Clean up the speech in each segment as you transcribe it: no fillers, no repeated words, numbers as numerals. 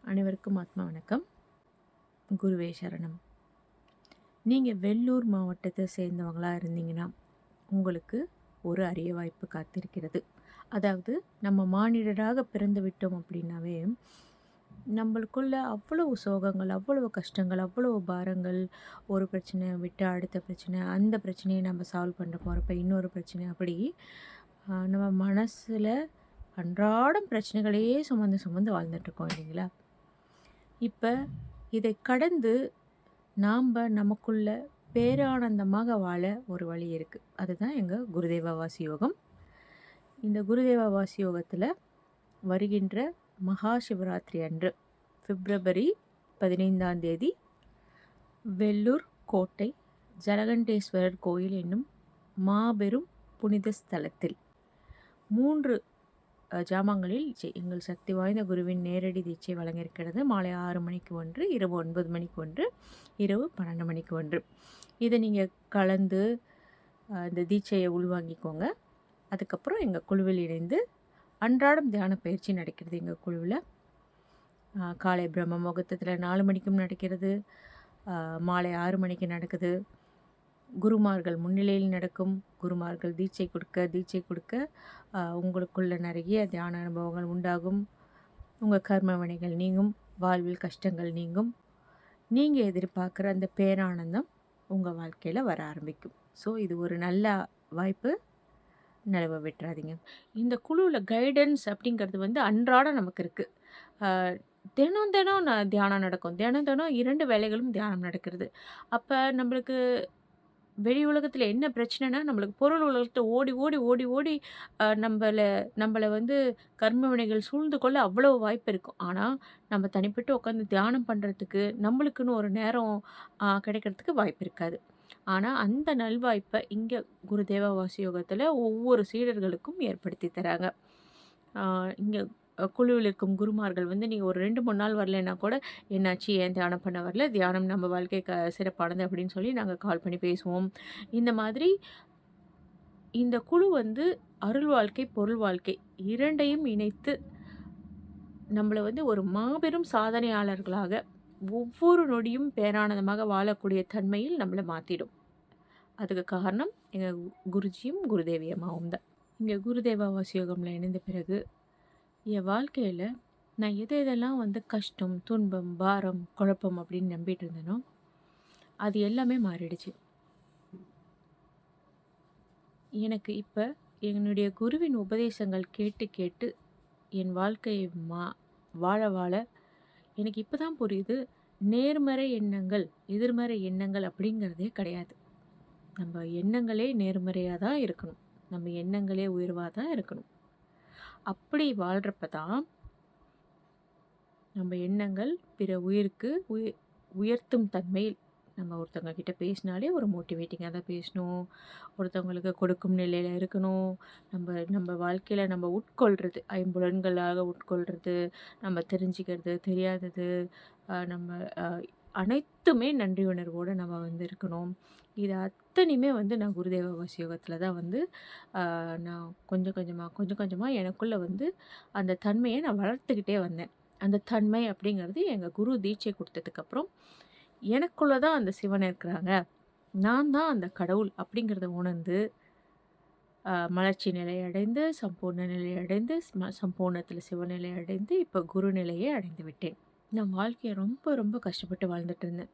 அனைவருக்கும் ஆத்மா வணக்கம். குருவே சரணம். நீங்கள் வெள்ளூர் மாவட்டத்தை சேர்ந்தவங்களா இருந்தீங்கன்னா உங்களுக்கு ஒரு அரிய வாய்ப்பு காத்திருக்கிறது. அதாவது நம்ம மானிடராக பிறந்து விட்டோம் அப்படின்னாவே நம்மளுக்குள்ள அவ்வளவு சோகங்கள், அவ்வளவு கஷ்டங்கள், அவ்வளவு பாரங்கள். ஒரு பிரச்சனை விட்டு அடுத்த பிரச்சனை, அந்த பிரச்சனையை நம்ம சால்வ் பண்ண போகிறப்ப இன்னொரு பிரச்சனை, அப்படி நம்ம மனசில் அன்றாடம் பிரச்சனைகளையே சுமந்து சுமந்து வாழ்ந்துட்டுருக்கோம் இல்லைங்களா? இப்போ இதை கடந்து நாம் நமக்குள்ள பேரானந்தமாக வாழ ஒரு வழி இருக்குது. அதுதான் எங்கள் குருதேவ வாசி யோகம். இந்த குருதேவ வாசி யோகத்தில் வருகின்ற மகா சிவராத்திரி அன்று பிப்ரவரி 15ஆம் தேதி வெள்ளூர் கோட்டை ஜலகண்டேஸ்வரர் கோயில் என்னும் மாபெரும் புனித ஸ்தலத்தில் 3 ஜாமங்களில் எங்கள் சக்தி வாய்ந்த குருவின் நேரடி தீட்சை வழங்கியிருக்கிறது. மாலை 6 மணிக்கு ஒன்று, இரவு 9 மணிக்கு ஒன்று, இரவு 12 மணிக்கு ஒன்று. இதை நீங்கள் கலந்து இந்த தீட்சையை உள்வாங்கிக்கோங்க. அதுக்கப்புறம் எங்கள் குழுவில் இணைந்து அன்றாடம் தியான பயிற்சி நடக்கிறது. எங்கள் குழுவில் காலை பிரம்ம முகூர்த்தத்தில் 4 மணிக்கும் நடக்கிறது, மாலை 6 மணிக்கு நடக்குது. குருமார்கள் முன்னிலையில் நடக்கும். குருமார்கள் தீட்சை கொடுக்க உங்களுக்குள்ள நிறைய தியான அனுபவங்கள் உண்டாகும். உங்கள் கர்ம வினைகள் நீங்கும், வாழ்வில் கஷ்டங்கள் நீங்கும். நீங்கள் எதிர்பார்க்குற அந்த பேரானந்தம் உங்கள் வாழ்க்கையில் வர ஆரம்பிக்கும். ஸோ இது ஒரு நல்ல வாய்ப்பு, நிலவ விட்டுறாதீங்க. இந்த குழுவில் கைடன்ஸ் அப்படிங்கிறது அன்றாடம் நமக்கு இருக்குது. தினம் தினம் தியானம் நடக்கும். தினம் 2 வேளைகளும் தியானம் நடக்கிறது. அப்போ நம்மளுக்கு வெளி உலகத்தில் என்ன பிரச்சனைனா, நம்மளுக்கு பொருள் உலகத்தை ஓடி ஓடி ஓடி ஓடி நம்மளை கர்ம வினைகள் சூழ்ந்து கொள்ள அவ்வளோ வாய்ப்பு இருக்கும். ஆனால் நம்ம தனிப்பட்டு உட்காந்து தியானம் பண்ணுறதுக்கு நம்மளுக்குன்னு ஒரு நேரம் கிடைக்கிறதுக்கு வாய்ப்பு இருக்காது. ஆனால் அந்த நல்வாய்ப்பை இங்கே குருதேவ வாசி யோகத்தில் ஒவ்வொரு சீடர்களுக்கும் ஏற்படுத்தி தராங்க. இங்கே குழுவில் இருக்கும் குருமார்கள் நீங்கள் ஒரு 2-3 நாள் வரலைன்னா கூட, என்னாச்சு, ஏன் தியானம் பண்ண வரல, தியானம் நம்ம வாழ்க்கை சிறப்பானது அப்படின்னு சொல்லி நாங்கள் கால் பண்ணி பேசுவோம். இந்த மாதிரி இந்த குழு அருள் வாழ்க்கை, பொருள் வாழ்க்கை 2யும் இணைத்து நம்மளை ஒரு மாபெரும் சாதனையாளர்களாக, ஒவ்வொரு நொடியும் பேரானந்தமாக வாழக்கூடிய தன்மையில் நம்மளை மாற்றிடும். அதுக்கு காரணம் எங்கள் குருஜியும் குருதேவியம்மாவும் தான். இங்கே குருதேவ வாசியோகமில் இணைந்த பிறகு என் வாழ்க்கையில் நான் எதெல்லாம் கஷ்டம், துன்பம், பாரம், குழப்பம் அப்படின்னு நம்பிட்டு இருந்தேனோ அது எல்லாமே மாறிடுச்சு. எனக்கு இப்போ என்னுடைய குருவின் உபதேசங்கள் கேட்டு கேட்டு என் வாழ்க்கையை வாழ வாழ எனக்கு இப்போ தான் புரியுது, நேர்மறை எண்ணங்கள், எதிர்மறை எண்ணங்கள் அப்படிங்கிறதே கிடையாது. நம்ம எண்ணங்களே நேர்மறையாக தான் இருக்கணும். நம்ம எண்ணங்களே உயர்வாக தான் இருக்கணும். அப்படி வாழ்கிறப்ப தான் நம்ம எண்ணங்கள் பிற உயிருக்கு உயர்த்தும் தன்மையில், நம்ம ஒருத்தவங்க கிட்ட பேசினாலே ஒரு மோட்டிவேட்டிங்காக தான் பேசணும். ஒருத்தவங்களுக்கு கொடுக்கும் நிலையில் இருக்கணும். நம்ம வாழ்க்கையில் நம்ம உட்கொள்கிறது, ஐம்புலன்களாக உட்கொள்கிறது, நம்ம தெரிஞ்சுக்கிறது, தெரியாதது, நம்ம அனைத்துமே நன்றி உணர்வோடு நம்ம இருக்கணும். இது அத்தனையுமே நான் குருதேவ வாசியோகத்தில் தான் நான் கொஞ்சம் கொஞ்சமாக எனக்குள்ளே அந்த தன்மையை நான் வளர்த்துக்கிட்டே வந்தேன். அந்த தன்மை அப்படிங்கிறது எங்கள் குரு தீட்சை கொடுத்ததுக்கப்புறம் எனக்குள்ளே தான் அந்த சிவன் இருக்கிறாங்க, நான் தான் அந்த கடவுள் அப்படிங்கிறத உணர்ந்து மலர்ச்சி நிலை அடைந்து, சம்பூர்ண நிலை அடைந்து, சம்பூர்ணத்தில் சிவநிலை அடைந்து, இப்போ குரு நிலையை அடைந்து விட்டேன். நான் வாழ்க்கையை ரொம்ப ரொம்ப கஷ்டப்பட்டு வாழ்ந்துட்டு இருந்தேன்.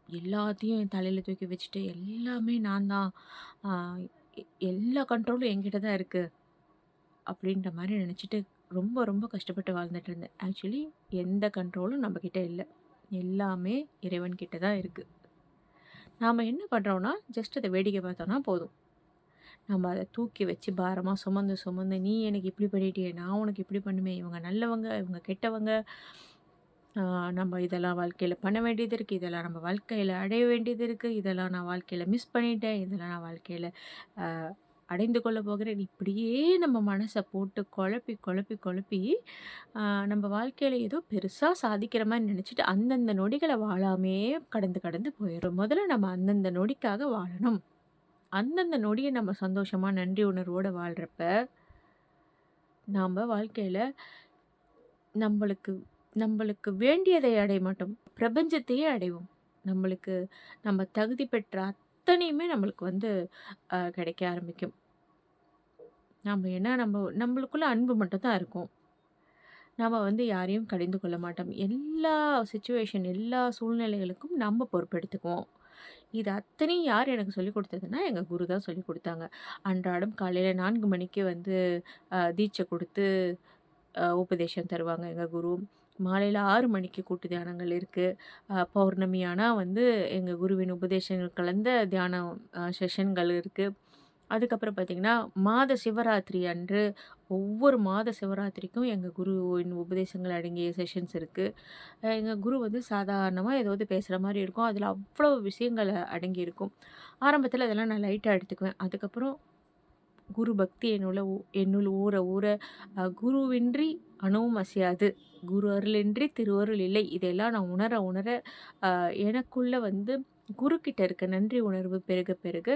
எல்லாத்தையும் என் தலையில் தூக்கி வச்சுட்டு, எல்லாமே நான் தான், எல்லா கண்ட்ரோலும் என்கிட்ட தான் இருக்குது அப்படின்ற மாதிரி நினச்சிட்டு ரொம்ப ரொம்ப கஷ்டப்பட்டு வாழ்ந்துட்டு இருந்தேன். ஆக்சுவலி எந்த கண்ட்ரோலும் நம்மக்கிட்ட இல்லை, எல்லாமே இறைவன்கிட்ட தான் இருக்குது. நாம் என்ன பண்ணுறோன்னா, ஜஸ்ட் அதை வேடிக்கை பார்த்தோன்னா போதும். நம்ம அதை தூக்கி வச்சு பாரமாக சுமந்து நீ எனக்கு இப்படி பண்ணிட்டியே, நான் உனக்கு இப்படி பண்ணுவேன், இவங்க நல்லவங்க, இவங்க கெட்டவங்க, நம்ம இதெல்லாம் வாழ்க்கையில் பண்ண வேண்டியது இருக்குது, இதெல்லாம் நம்ம வாழ்க்கையில் அடைய வேண்டியது இருக்குது, இதெல்லாம் நான் வாழ்க்கையில் மிஸ் பண்ணிட்டேன், இதெல்லாம் நான் வாழ்க்கையில் அடைந்து கொள்ள போகிறேன். இப்படியே நம்ம மனசை போட்டு குழப்பி நம்ம வாழ்க்கையில் ஏதோ பெருசாக சாதிக்கிற மாதிரி நினச்சிட்டு அந்தந்த நொடிகளை வாழாமே கடந்து போயிடும். முதல்ல நம்ம அந்தந்த நொடிக்காக வாழணும். அந்தந்த நொடியை நம்ம சந்தோஷமாக நன்றி உணர்வோடு வாழ்கிறப்ப நாம் வாழ்க்கையில் நம்மளுக்கு நம்மளுக்கு வேண்டியதை அடைய மாட்டோம். பிரபஞ்சத்தையே அடைவோம். நம்மளுக்கு நம்ம தகுதி பெற்ற அத்தனையுமே நம்மளுக்கு வந்து கிடைக்க ஆரம்பிக்கும். நம்மளுக்குள்ள அன்பு மட்டும் தான் இருக்கும். நம்ம வந்து யாரையும் கடிந்து கொள்ள மாட்டோம். எல்லா சிச்சுவேஷன், எல்லா சூழ்நிலைகளுக்கும் நம்ம பொறுப்பெடுத்துக்குவோம். இது அத்தனையும் யார் எனக்கு சொல்லிக் குடுத்ததுன்னா, எங்க குரு தான் சொல்லிக் குடுத்தாங்க. அன்றாடம் காலையில 4 மணிக்கு வந்து தீட்சை குடுத்து உபதேசம் தருவாங்க எங்க குரு. மாலையில 6 மணிக்கு கூட்டு தியானங்கள் இருக்கு. பௌர்ணமி ஆனா வந்து எங்க குருவின் உபதேசங்கள் கலந்த தியானம் செஷன்கள் இருக்கு. அதுக்கப்புறம் பார்த்தீங்கன்னா, மாத சிவராத்திரி அன்று ஒவ்வொரு மாத சிவராத்திரிக்கும் எங்க குருவின் உபதேசங்கள் அடங்கிய செஷன்ஸ் இருக்கு. எங்க குரு வந்து சாதாரணமா ஏதாவது பேசுற மாரி இருக்கும். அதில அவ்வளோ விஷயங்கள் அடங்கியிருக்கும். ஆரம்பத்தில இதெல்லாம் நான் லைட்டா எடுத்துக்குவேன். அதுக்கப்புறம் குரு பக்தி என்னுள் ஊற ஊற குருவின்றி அணுவும் அசையாது. குரு அருளின்றி திருவருள் இல்லை. இதெல்லாம் நான் உணர உணர எனக்குள்ள வந்து குருக்கிட்ட இருக்க நன்றி உணர்வு பெருக பெருக,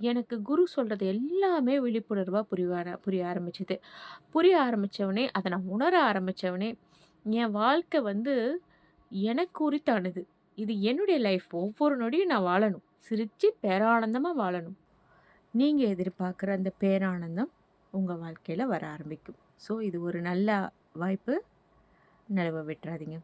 எனக்கு குரு சொல்றது எல்லாமே விழிப்புணர்வா புரிய ஆரம்பிச்சது. புரிய ஆரம்பிச்சவனே, அத நான் உணர ஆரம்பிச்சவனே, என் வாழ்க்கை வந்து எனக்கு உரித்தானது. இது என்னுடைய லைஃப். ஒவ்வொரு நொடியும் நான் வாழணும். சிரிச்சு பேரானந்தமா வாழணும். நீங்க எதிர்பார்க்குற அந்த பேரானந்தம் உங்க வாழ்க்கையில வர ஆரம்பிக்கும். ஸோ இது ஒரு நல்ல வாய்ப்பு. நழுவ விட்றாதீங்க.